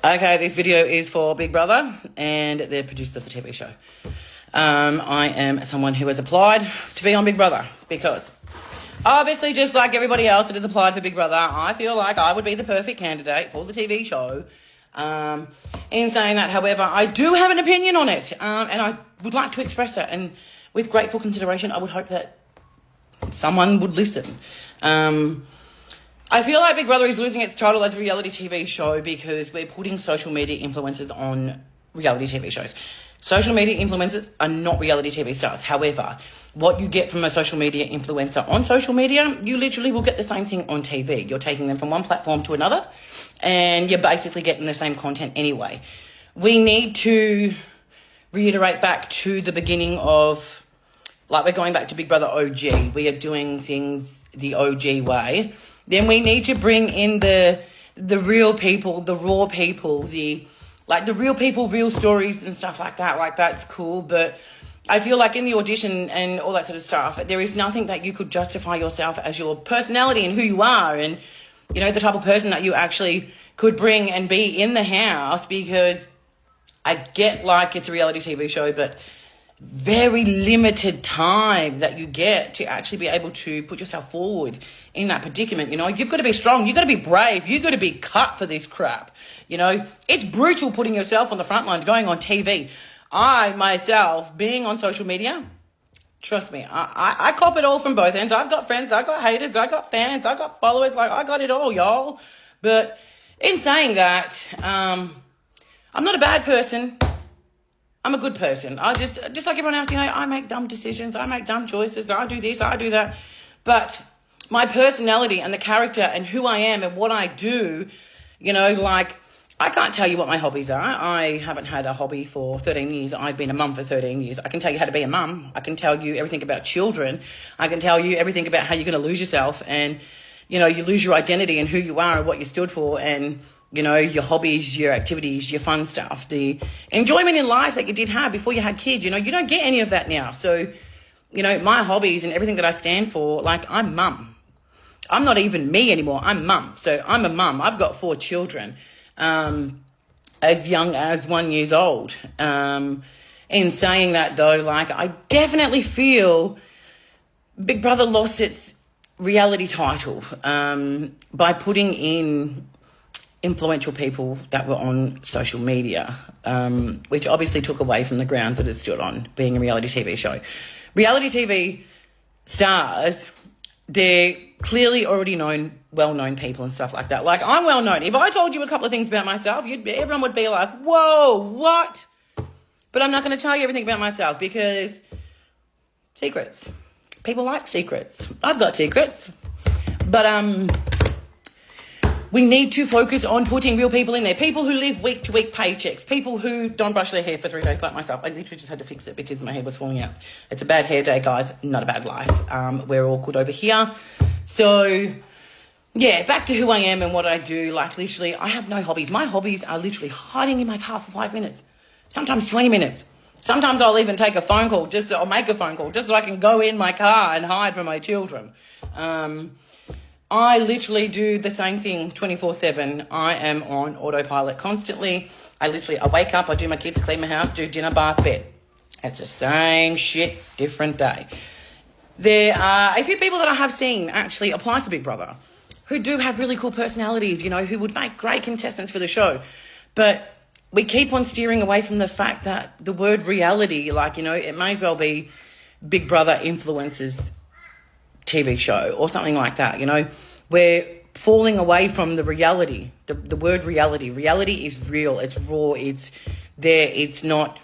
Okay, this video is for Big Brother and the producers of the TV show. I am someone who has applied to be on Big Brother because obviously, just like everybody else that has applied for Big Brother, I feel like I would be the perfect candidate for the TV show. In saying that, however, I do have an opinion on it, and I would like to express it. And with grateful consideration, I would hope that someone would listen. I feel like Big Brother is losing its title as a reality TV show because we're putting social media influencers on reality TV shows. Social media influencers are not reality TV stars. However, what you get from a social media influencer on social media, you literally will get the same thing on TV. You're taking them from one platform to another, and you're basically getting the same content anyway. We need to reiterate back to the beginning of, like, we're going back to Big Brother OG. We are doing things the OG way. Then we need to bring in the real people, the raw people, the real people, real stories and stuff like that. Like, that's cool. But I feel like in the audition and all that sort of stuff, there is nothing that you could justify yourself as your personality and who you are and, you know, the type of person that you actually could bring and be in the house, because I get like it's a reality TV show, but very limited time that you get to actually be able to put yourself forward in that predicament. You know, you've got to be strong, you've got to be brave, you've got to be cut for this crap. You know, it's brutal putting yourself on the front lines, going on TV. I myself, being on social media, trust me, I cop it all from both ends. I've got friends, I've got haters, I've got fans, I've got followers, like, I got it all, y'all. But in saying that, I'm not a bad person. I'm a good person. I just like everyone else, you know, I make dumb decisions, I make dumb choices, I do this, I do that. But my personality and the character and who I am and what I do, you know, like, I can't tell you what my hobbies are. I haven't had a hobby for 13 years. I've been a mum for 13 years. I can tell you how to be a mum. I can tell you everything about children. I can tell you everything about how you're going to lose yourself and, you know, you lose your identity and who you are and what you stood for and, you know, your hobbies, your activities, your fun stuff, the enjoyment in life that you did have before you had kids. You know, you don't get any of that now. So, you know, my hobbies and everything that I stand for, like, I'm mum. I'm not even me anymore. I'm mum. So I'm a mum. I've got 4 children, as young as 1 year old. In saying that, though, like, I definitely feel Big Brother lost its reality title by putting in influential people that were on social media, which obviously took away from the ground that it stood on, being a reality TV show. Reality TV stars, they're clearly already known, well-known people and stuff like that. Like, I'm well-known. If I told you a couple of things about myself, everyone would be like, whoa, what? But I'm not going to tell you everything about myself because secrets. People like secrets. I've got secrets. But, we need to focus on putting real people in there. People who live week-to-week paychecks. People who don't brush their hair for 3 days like myself. I literally just had to fix it because my hair was falling out. It's a bad hair day, guys. Not a bad life. We're all good over here. So, yeah, back to who I am and what I do. Like, literally, I have no hobbies. My hobbies are literally hiding in my car for 5 minutes. Sometimes 20 minutes. Sometimes I'll even take a phone call or make a phone call just so I can go in my car and hide from my children. I literally do the same thing 24/7. I am on autopilot constantly. I wake up, I do my kids, clean my house, do dinner, bath, bed. It's the same shit, different day. There are a few people that I have seen actually apply for Big Brother who do have really cool personalities, you know, who would make great contestants for the show. But we keep on steering away from the fact that the word reality, like, you know, it may as well be Big Brother influences TV show or something like that, you know. We're falling away from the reality, the word reality. Reality is real, it's raw, it's there, it's not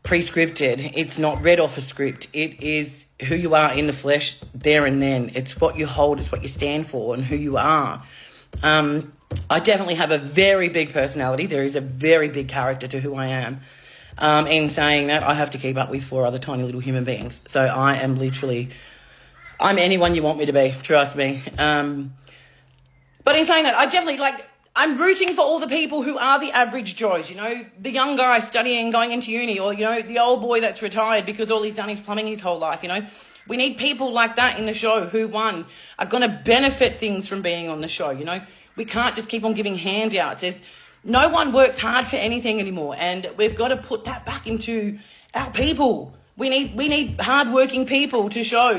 pre-scripted, it's not read off a script. It is who you are in the flesh there and then. It's what you hold, it's what you stand for and who you are. I definitely have a very big personality. There is a very big character to who I am. In saying that, I have to keep up with 4 other tiny little human beings. So I am literally... I'm anyone you want me to be, trust me. But in saying that, I definitely, like, I'm rooting for all the people who are the average Joes, you know, the young guy studying, going into uni, or, you know, the old boy that's retired because all he's done is plumbing his whole life, you know. We need people like that in the show who, one, are going to benefit things from being on the show, you know. We can't just keep on giving handouts. No one works hard for anything anymore, and we've got to put that back into our people. We need hard-working people to show,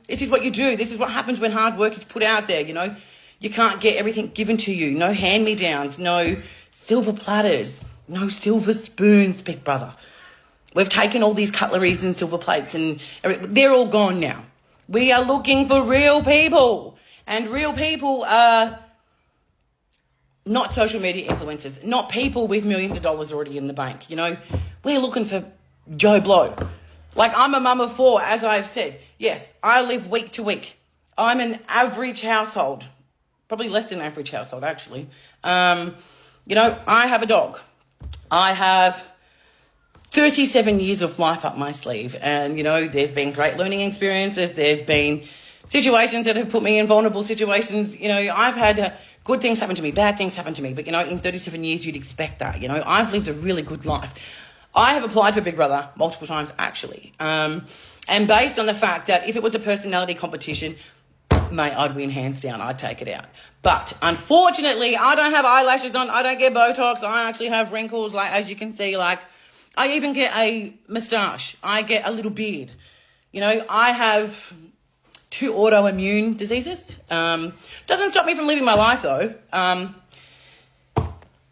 this is what you do. This is what happens when hard work is put out there, You can't get everything given to you. No hand-me-downs, no silver platters, no silver spoons, big brother. We've taken all these cutleries and silver plates and they're all gone now. We are looking for real people, and real people are not social media influencers, not people with millions of dollars already in the bank. We're looking for Joe Blow. Like, I'm a mum of 4, as I've said. Yes, I live week to week. I'm an average household, probably less than average household, actually. I have a dog. I have 37 years of life up my sleeve. And, there's been great learning experiences. There's been situations that have put me in vulnerable situations. I've had good things happen to me, bad things happen to me. But, in 37 years, you'd expect that. I've lived a really good life. I have applied for Big Brother multiple times, actually. And based on the fact that if it was a personality competition, mate, I'd win hands down. I'd take it out. But unfortunately, I don't have eyelashes on. I don't get Botox. I actually have wrinkles, as you can see. I even get a moustache. I get a little beard. I have 2 autoimmune diseases. Doesn't stop me from living my life, though. I'm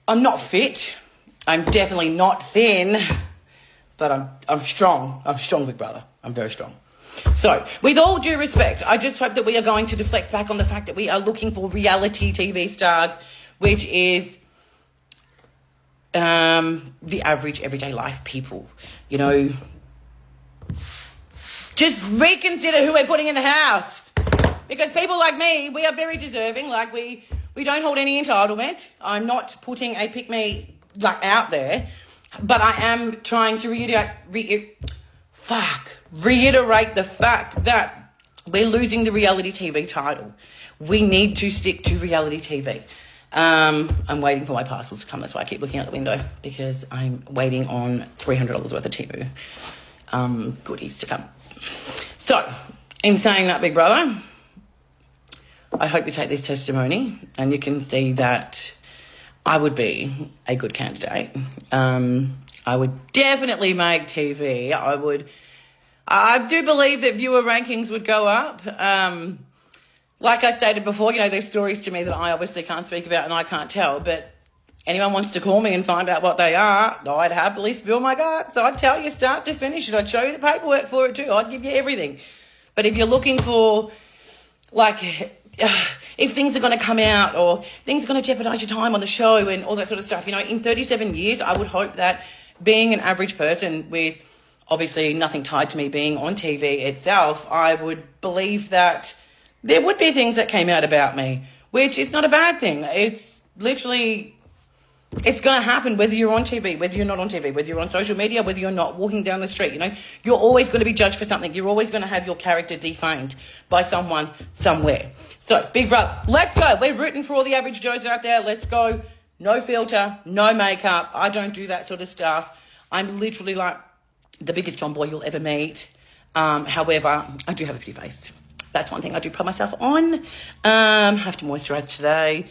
not fit. I'm definitely not thin, but I'm strong. I'm strong, big brother. I'm very strong. So, with all due respect, I just hope that we are going to deflect back on the fact that we are looking for reality TV stars, which is the average everyday life people. Just reconsider who we're putting in the house. Because people like me, we are very deserving. We don't hold any entitlement. I'm not putting a pick-me out there, but I am trying to reiterate the fact that we're losing the reality TV title. We need to stick to reality TV. I'm waiting for my parcels to come. That's why I keep looking out the window, because I'm waiting on $300 worth of Temu goodies to come. So, in saying that, big brother, I hope you take this testimony and you can see that I would be a good candidate. I would definitely make TV. I do believe that viewer rankings would go up. Like I stated before, there's stories to me that I obviously can't speak about and I can't tell, but anyone wants to call me and find out what they are, I'd happily spill my guts. So I'd tell you start to finish, and I'd show you the paperwork for it too. I'd give you everything. But if you're looking for, if things are going to come out or things are going to jeopardize your time on the show and all that sort of stuff, in 37 years, I would hope that being an average person with obviously nothing tied to me being on TV itself, I would believe that there would be things that came out about me, which is not a bad thing. It's literally, it's going to happen whether you're on TV, whether you're not on TV, whether you're on social media, whether you're not walking down the street. You're always going to be judged for something. You're always going to have your character defamed by someone somewhere. So, big brother, let's go. We're rooting for all the average Joes out there. Let's go. No filter, no makeup. I don't do that sort of stuff. I'm literally the biggest tomboy you'll ever meet. However, I do have a pretty face. That's one thing I do pride myself on. Have to moisturise today.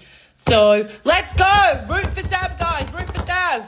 So, let's go. Root for Sav, guys. Root for Sav.